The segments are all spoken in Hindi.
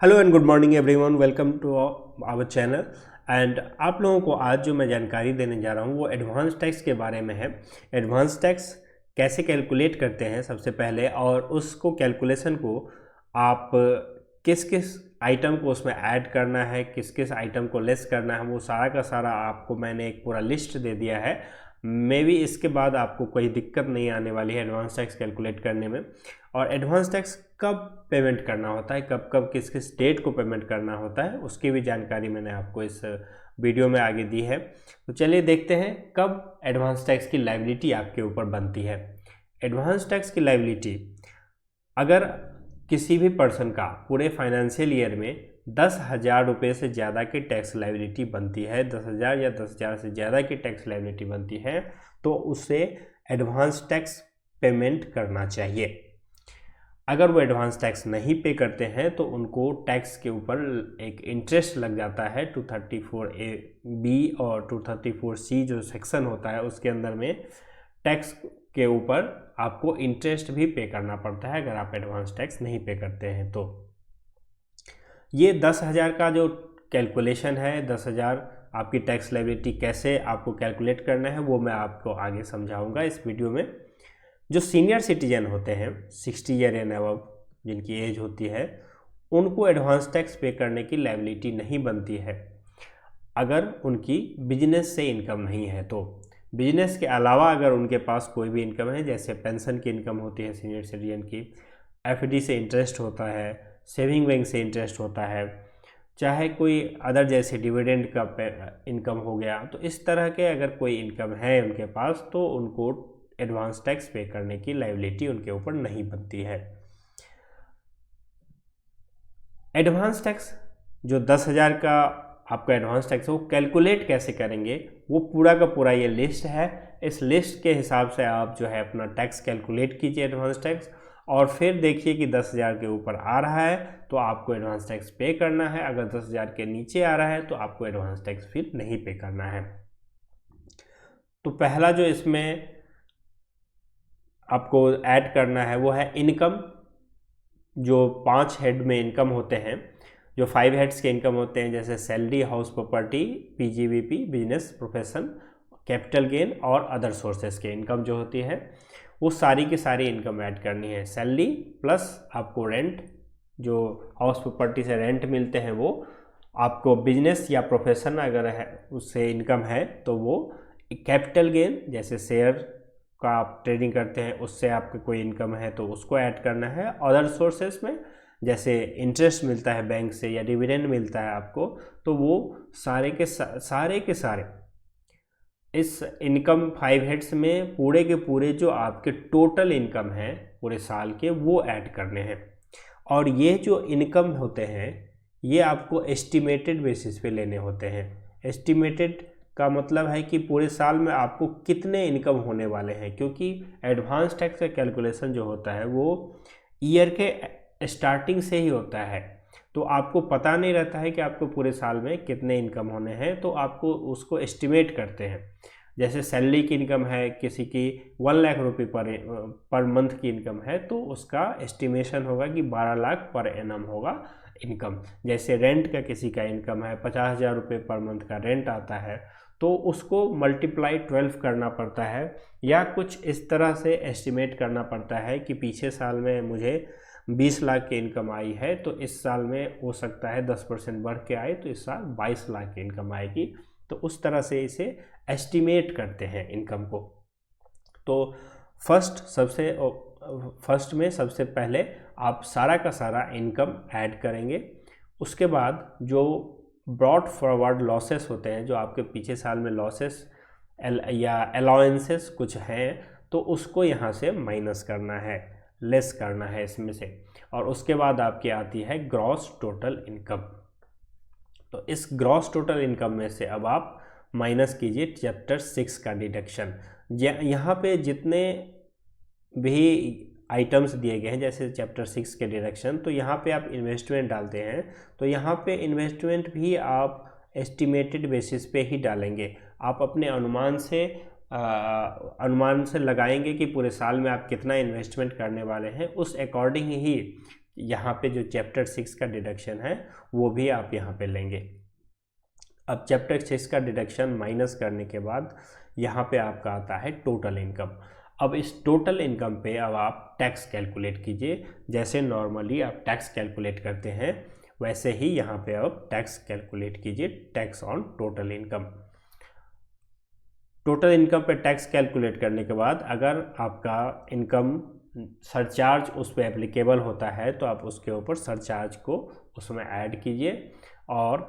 Hello and good morning everyone, welcome to our channel. And आप लोगों को आज जो मैं जानकारी देने जा रहा हूँ वो एडवांस टैक्स के बारे में है। एडवांस टैक्स कैसे कैलकुलेट करते हैं सबसे पहले, और उसको कैलकुलेशन को आप किस किस आइटम को उसमें ऐड करना है, किस किस आइटम को लेस करना है, वो सारा का सारा आपको मैंने एक पूरा लिस्ट दे दिया है। मे बी इसके बाद आपको कोई दिक्कत नहीं आने वाली है एडवांस टैक्स कैलकुलेट करने में। और एडवांस टैक्स कब पेमेंट करना होता है, कब कब किस किस डेट को पेमेंट करना होता है, उसकी भी जानकारी मैंने आपको इस वीडियो में आगे दी है। तो चलिए देखते हैं कब एडवांस टैक्स की लायबिलिटी आपके ऊपर बनती है। एडवांस टैक्स की लायबिलिटी अगर किसी भी पर्सन का पूरे फाइनेंशियल ईयर में 10,000 रुपये से ज़्यादा की टैक्स लायबिलिटी बनती है, 10,000 या 10,000 से ज़्यादा की टैक्स लायबिलिटी बनती है, तो उसे एडवांस टैक्स पेमेंट करना चाहिए। अगर वो एडवांस टैक्स नहीं पे करते हैं तो उनको टैक्स के ऊपर एक इंटरेस्ट लग जाता है। 234A(b) और 234C जो सेक्शन होता है उसके अंदर में टैक्स के ऊपर आपको इंटरेस्ट भी पे करना पड़ता है अगर आप एडवांस टैक्स नहीं पे करते हैं। तो ये 10,000 का जो कैलकुलेशन है, 10,000 आपकी टैक्स लायबिलिटी कैसे आपको कैलकुलेट करना है वो मैं आपको आगे समझाऊंगा इस वीडियो में। जो सीनियर सिटीजन होते हैं 60 ईयर एंड अबव जिनकी एज होती है, उनको एडवांस टैक्स पे करने की लायबिलिटी नहीं बनती है अगर उनकी बिजनेस से इनकम नहीं है। तो बिजनेस के अलावा अगर उनके पास कोई भी इनकम है, जैसे पेंशन की इनकम होती है सीनियर सिटीजन की, एफडी से इंटरेस्ट होता है, सेविंग बैंक से इंटरेस्ट होता है, चाहे कोई अदर जैसे डिविडेंड का इनकम हो गया, तो इस तरह के अगर कोई इनकम है उनके पास तो उनको एडवांस टैक्स पे करने की लायबिलिटी उनके ऊपर नहीं बनती है। एडवांस टैक्स जो 10,000 का आपका एडवांस टैक्स है वो कैलकुलेट कैसे करेंगे, वो पूरा का पूरा ये लिस्ट है। इस लिस्ट के हिसाब से आप जो है अपना टैक्स कैलकुलेट कीजिए एडवांस टैक्स, और फिर देखिए कि 10,000 के ऊपर आ रहा है तो आपको एडवांस टैक्स पे करना है, अगर 10,000 के नीचे आ रहा है तो आपको एडवांस टैक्स फिर नहीं पे करना है। तो पहला जो इसमें आपको ऐड करना है वो है इनकम। जो 5 हेड में इनकम होते हैं, जो 5 हेड्स के इनकम होते हैं, जैसे salary, house property, PGBP, business, profession, capital gain और अदर सोर्सेस के इनकम जो होती है, वो सारी की सारी इनकम ऐड करनी है। सैलरी प्लस आपको रेंट, जो हाउस प्रॉपर्टी से रेंट मिलते हैं वो, आपको बिजनेस या प्रोफेशन अगर है उससे इनकम है तो वो, कैपिटल गेन जैसे शेयर का आप ट्रेडिंग करते हैं उससे आपकी कोई इनकम है तो उसको ऐड करना है। अदर सोर्सेस में जैसे इंटरेस्ट मिलता है बैंक से या डिविडेंड मिलता है आपको, तो वो सारे के सारे इस इनकम 5 हेड्स में पूरे के पूरे जो आपके टोटल इनकम है पूरे साल के वो ऐड करने हैं। और ये जो इनकम होते हैं ये आपको एस्टिमेटेड बेसिस पे लेने होते हैं। एस्टिमेटेड का मतलब है कि पूरे साल में आपको कितने इनकम होने वाले हैं, क्योंकि एडवांस टैक्स का कैलकुलेशन जो होता है वो ईयर के स्टार्टिंग से ही होता है। तो आपको पता नहीं रहता है कि आपको पूरे साल में कितने इनकम होने हैं, तो आपको उसको एस्टिमेट करते हैं। जैसे सैलरी की इनकम है किसी की 1 लाख रुपये पर मंथ की इनकम है तो उसका एस्टिमेशन होगा कि 12 लाख पर एनम होगा इनकम। जैसे रेंट का किसी का इनकम है 50,000 रुपये पर मंथ का रेंट आता है तो उसको मल्टीप्लाई 12 करना पड़ता है, या कुछ इस तरह से एस्टिमेट करना पड़ता है कि पीछे साल में मुझे 20 लाख की इनकम आई है तो इस साल में हो सकता है 10% बढ़ के आए तो इस साल 22 लाख की इनकम आएगी। तो उस तरह से इसे एस्टिमेट करते हैं इनकम को। तो फर्स्ट में सबसे पहले आप सारा का सारा इनकम ऐड करेंगे। उसके बाद जो ब्रॉड फॉरवर्ड लॉसेस होते हैं, जो आपके पीछे साल में लॉसेस या अलाउंसेस कुछ हैं, तो उसको यहाँ से माइनस करना है, लेस करना है इसमें से। और उसके बाद आपकी आती है ग्रॉस टोटल इनकम। तो इस ग्रॉस टोटल इनकम में से अब आप माइनस कीजिए चैप्टर 6 का डिडक्शन। यहाँ पे जितने भी आइटम्स दिए गए हैं जैसे चैप्टर 6 के डिडक्शन, तो यहाँ पे आप इन्वेस्टमेंट डालते हैं तो यहाँ पे इन्वेस्टमेंट भी आप एस्टिमेटेड बेसिस पे ही डालेंगे। आप अपने अनुमान से लगाएंगे कि पूरे साल में आप कितना इन्वेस्टमेंट करने वाले हैं, उस अकॉर्डिंग ही यहाँ पे जो चैप्टर 6 का डिडक्शन है वो भी आप यहाँ पे लेंगे। अब चैप्टर 6 का डिडक्शन माइनस करने के बाद यहाँ पे आपका आता है टोटल इनकम। अब इस टोटल इनकम पे अब आप टैक्स कैलकुलेट कीजिए। जैसे नॉर्मली आप टैक्स कैलकुलेट करते हैं वैसे ही यहाँ पे अब टैक्स कैलकुलेट कीजिए, tax on total income. Total income पे टैक्स कैलकुलेट करने के बाद अगर आपका इनकम सरचार्ज उस पर एप्लीकेबल होता है तो आप उसके ऊपर सरचार्ज को उसमें ऐड कीजिए और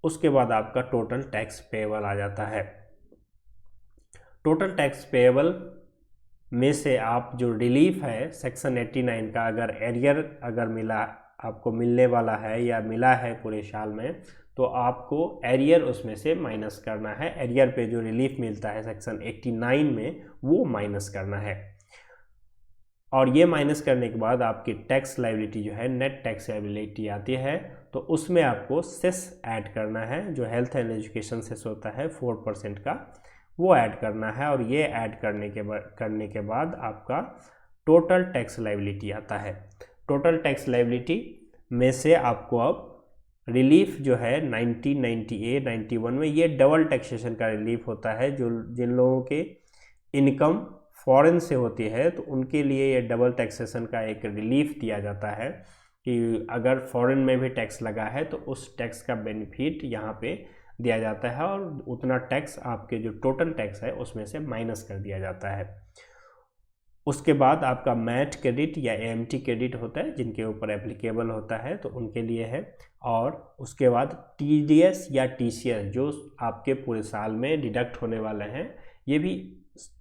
उसके बाद आपका टोटल टैक्स पेएबल आ जाता है। टोटल टैक्स पेएबल में से आप जो रिलीफ है सेक्शन 89 का, अगर एरियर अगर मिला आपको मिलने वाला है या मिला है पूरे साल में, तो आपको एरियर उसमें से माइनस करना है। एरियर पे जो रिलीफ मिलता है सेक्शन 89 में वो माइनस करना है और ये माइनस करने के बाद आपकी टैक्स लायबिलिटी जो है नेट टैक्स लायबिलिटी आती है। तो उसमें आपको सेस ऐड करना है, जो हेल्थ एंड एजुकेशन सेस होता है 4% का, वो ऐड करना है और ये ऐड करने के बाद आपका टोटल टैक्स लायबिलिटी आता है। टोटल टैक्स लायबिलिटी में से आपको अब रिलीफ जो है 1998 91 में ये डबल टैक्सेशन का रिलीफ होता है। जो जिन लोगों के इनकम फॉरेन से होती है तो उनके लिए ये डबल टैक्सेशन का एक रिलीफ दिया जाता है कि अगर फॉरेन में भी टैक्स लगा है तो उस टैक्स का बेनिफिट यहाँ पे दिया जाता है और उतना टैक्स आपके जो टोटल टैक्स है उसमें से माइनस कर दिया जाता है। उसके बाद आपका मैट क्रेडिट या एएमटी क्रेडिट होता है जिनके ऊपर एप्लीकेबल होता है तो उनके लिए है। और उसके बाद टीडीएस या टीसीएस जो आपके पूरे साल में डिडक्ट होने वाले हैं, ये भी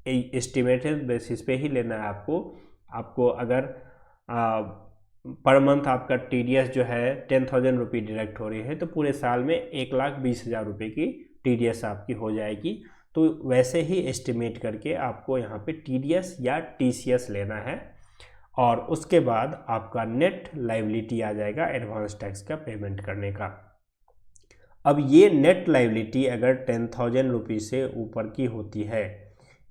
एस्टिमेटेड बेसिस पे ही लेना है आपको अगर पर मंथ आपका टीडीएस जो है 10,000 रुपये डिडक्ट हो रही है तो पूरे साल में 1,20,000 रुपये की टीडीएस आपकी हो जाएगी। तो वैसे ही एस्टिमेट करके आपको यहाँ पे टीडीएस या टीसीएस लेना है और उसके बाद आपका नेट लायबिलिटी आ जाएगा एडवांस टैक्स का पेमेंट करने का। अब ये नेट लायबिलिटी अगर 10,000 रुपये से ऊपर की होती है,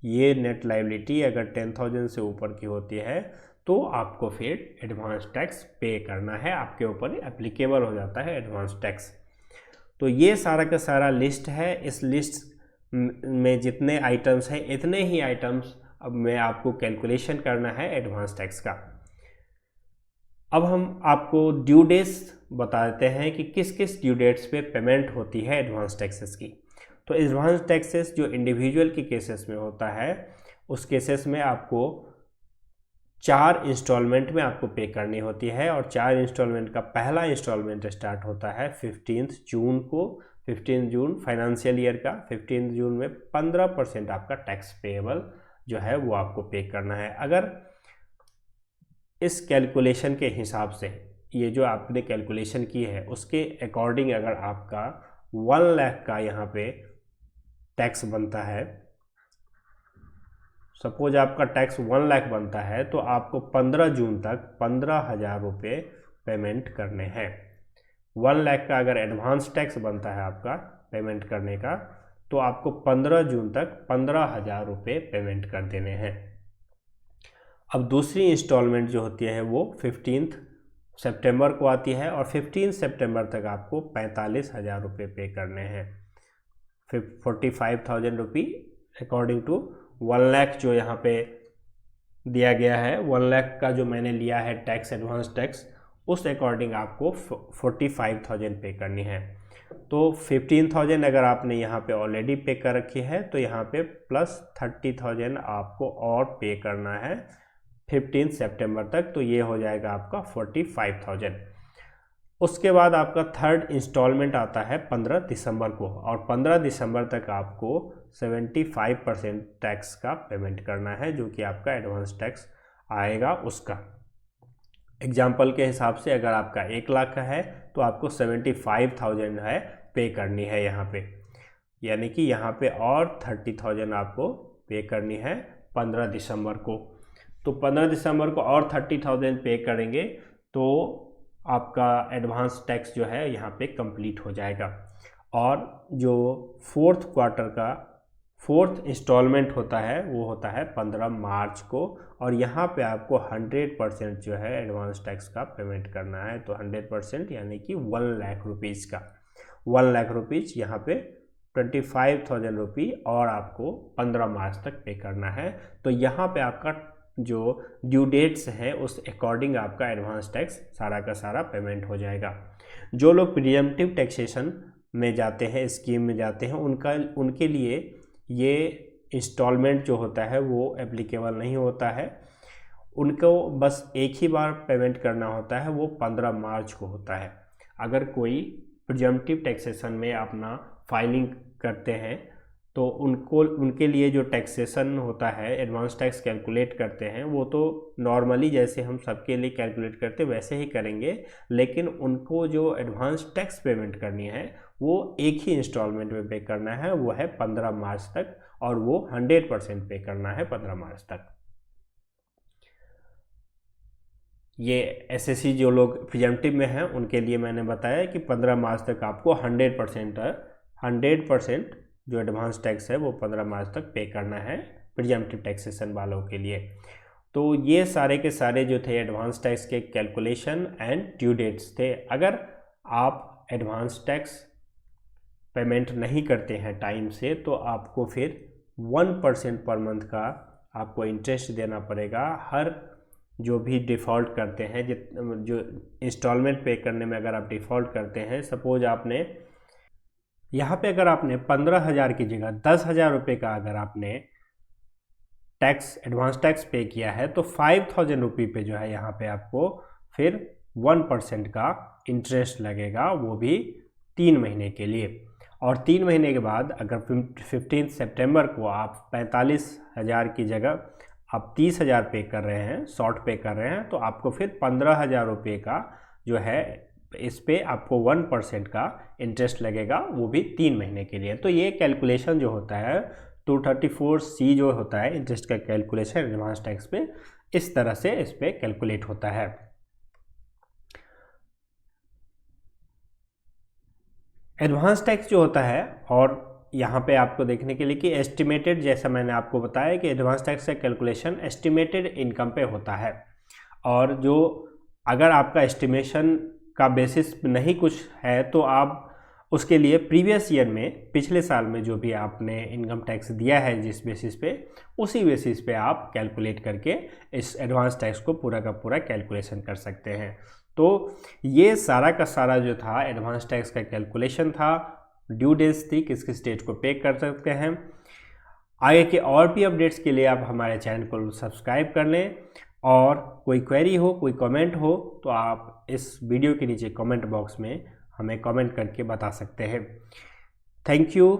ये नेट लायबिलिटी अगर 10,000 से ऊपर की होती है तो आपको फिर एडवांस टैक्स पे करना है, आपके ऊपर एप्लीकेबल हो जाता है एडवांस टैक्स। तो ये सारा का सारा लिस्ट है। इस लिस्ट में जितने आइटम्स हैं इतने ही आइटम्स अब में आपको कैलकुलेशन करना है एडवांस टैक्स का। अब हम आपको ड्यू डेट्स बता देते हैं कि किस किस ड्यू डेट्स पे पेमेंट होती है एडवांस टैक्सेस की। तो एडवांस टैक्सेस जो इंडिविजुअल के केसेस में होता है उस केसेस में आपको 4 इंस्टॉलमेंट में आपको पे करनी होती है और 4 इंस्टॉलमेंट का पहला इंस्टॉलमेंट स्टार्ट होता है 15 जून को। 15 जून फाइनेंशियल ईयर का 15 जून में 15% आपका टैक्स पेएबल जो है वो आपको पे करना है। अगर इस कैलकुलेशन के हिसाब से ये जो आपने कैलकुलेशन की है उसके अकॉर्डिंग अगर आपका 1 लाख का यहाँ पे टैक्स बनता है, सपोज आपका टैक्स 1 लाख बनता है तो आपको 15 जून तक 15,000 रुपये पेमेंट करने हैं। 1 लाख का अगर एडवांस टैक्स बनता है आपका पेमेंट करने का तो आपको 15 जून तक 15,000 रुपये पेमेंट कर देने हैं। अब दूसरी इंस्टॉलमेंट जो होती है वो 15 सितंबर को आती है और 15 सितंबर तक आपको 45,000 रुपये पे करने हैं। 45,000 रुपये अकॉर्डिंग टू 1 लाख जो यहाँ पे दिया गया है, 1 लाख का जो मैंने लिया है टैक्स एडवांस टैक्स उस अकॉर्डिंग आपको 45,000 पे करनी है। तो 15,000 अगर आपने यहाँ पे ऑलरेडी पे कर रखी है तो यहाँ पे प्लस 30,000 आपको और पे करना है 15 सितंबर तक, तो ये हो जाएगा आपका 45,000। उसके बाद आपका थर्ड इंस्टॉलमेंट आता है 15 दिसंबर को और 15 दिसंबर तक आपको 75% टैक्स का पेमेंट करना है जो कि आपका एडवांस टैक्स आएगा उसका। एग्जाम्पल के हिसाब से अगर आपका 1 लाख का है तो आपको 75,000 है पे करनी है यहाँ पे, यानी कि यहाँ पे और 30,000 आपको पे करनी है 15 दिसंबर को। तो 15 दिसंबर को और 30,000 पे करेंगे तो आपका एडवांस टैक्स जो है यहाँ पे कंप्लीट हो जाएगा। और जो 4th क्वार्टर का फोर्थ इंस्टॉलमेंट होता है वो होता है 15 मार्च को, और यहाँ पे आपको 100% जो है एडवांस टैक्स का पेमेंट करना है। तो 100% यानी कि 1 लाख रुपीज़ का 1 लाख रुपीज़ यहाँ पे 25,000 रुपी और आपको 15 मार्च तक पे करना है। तो यहाँ पे आपका जो ड्यू डेट्स हैं उस अकॉर्डिंग आपका एडवांस टैक्स सारा का सारा पेमेंट हो जाएगा। जो लोग प्रीएम्प्टिव टैक्सेशन में जाते हैं, स्कीम में जाते हैं, उनके लिए ये इंस्टॉलमेंट जो होता है वो एप्लीकेबल नहीं होता है। उनको बस एक ही बार पेमेंट करना होता है, वो 15 मार्च को होता है। अगर कोई प्रीएम्प्टिव टैक्सेशन में अपना फाइलिंग करते हैं तो उनके लिए जो टैक्सेशन होता है, एडवांस टैक्स कैलकुलेट करते हैं, वो तो नॉर्मली जैसे हम सबके लिए कैलकुलेट करते हैं वैसे ही करेंगे, लेकिन उनको जो एडवांस टैक्स पेमेंट करनी है वो एक ही इंस्टॉलमेंट में पे करना है, वो है 15 मार्च तक, और वो 100% पे करना है 15 मार्च तक। ये एसएससी जो लोग प्रीएम्प्टिव में हैं उनके लिए मैंने बताया कि 15 मार्च तक आपको 100% जो एडवांस टैक्स है वो 15 मार्च तक पे करना है प्रीएम्प्टिव टैक्सेशन वालों के लिए। तो ये सारे के सारे जो थे एडवांस टैक्स के कैलकुलेशन एंड ड्यू डेट्स थे। अगर आप एडवांस टैक्स पेमेंट नहीं करते हैं टाइम से तो आपको फिर 1% पर मंथ का आपको इंटरेस्ट देना पड़ेगा। हर जो भी डिफ़ॉल्ट करते हैं, जो इंस्टॉलमेंट पे करने में अगर आप डिफ़ॉल्ट करते हैं, सपोज आपने यहाँ पे अगर आपने 15,000 की जगह 10,000 रुपये का अगर आपने टैक्स एडवांस टैक्स पे किया है तो 5,000 रुपये पे जो है यहाँ पे आपको फिर 1% का इंटरेस्ट लगेगा, वो भी 3 महीने के लिए। और 3 महीने के बाद अगर 15 सितंबर को आप 45,000 की जगह आप 30,000 पे कर रहे हैं, शॉर्ट पे कर रहे हैं, तो आपको फिर 15,000 रुपये का जो है इस पे आपको 1% का इंटरेस्ट लगेगा, वो भी 3 महीने के लिए। तो ये कैलकुलेशन जो होता है 234C जो होता है इंटरेस्ट का कैलकुलेशन एडवांस टैक्स पे, इस तरह से इस पे कैलकुलेट होता है। एडवांस टैक्स जो होता है, और यहाँ पे आपको देखने के लिए कि एस्टिमेटेड, जैसा मैंने आपको बताया कि एडवांस टैक्स का कैलकुलेशन एस्टिमेटेड इनकम पे होता है, और जो अगर आपका एस्टिमेशन का बेसिस नहीं कुछ है तो आप उसके लिए प्रीवियस ईयर में, पिछले साल में जो भी आपने इनकम टैक्स दिया है जिस बेसिस पे, उसी बेसिस पे आप कैलकुलेट करके इस एडवांस टैक्स को पूरा का पूरा कैलकुलेशन कर सकते हैं। तो ये सारा का सारा जो था एडवांस टैक्स का कैलकुलेशन था, ड्यू डेट्स थी, किस किस डेट को पे कर सकते हैं। आगे के और भी अपडेट्स के लिए आप हमारे चैनल को सब्सक्राइब कर लें, और कोई क्वेरी हो, कोई कमेंट हो तो आप इस वीडियो के नीचे कमेंट बॉक्स में हमें कमेंट करके बता सकते हैं। Thank you.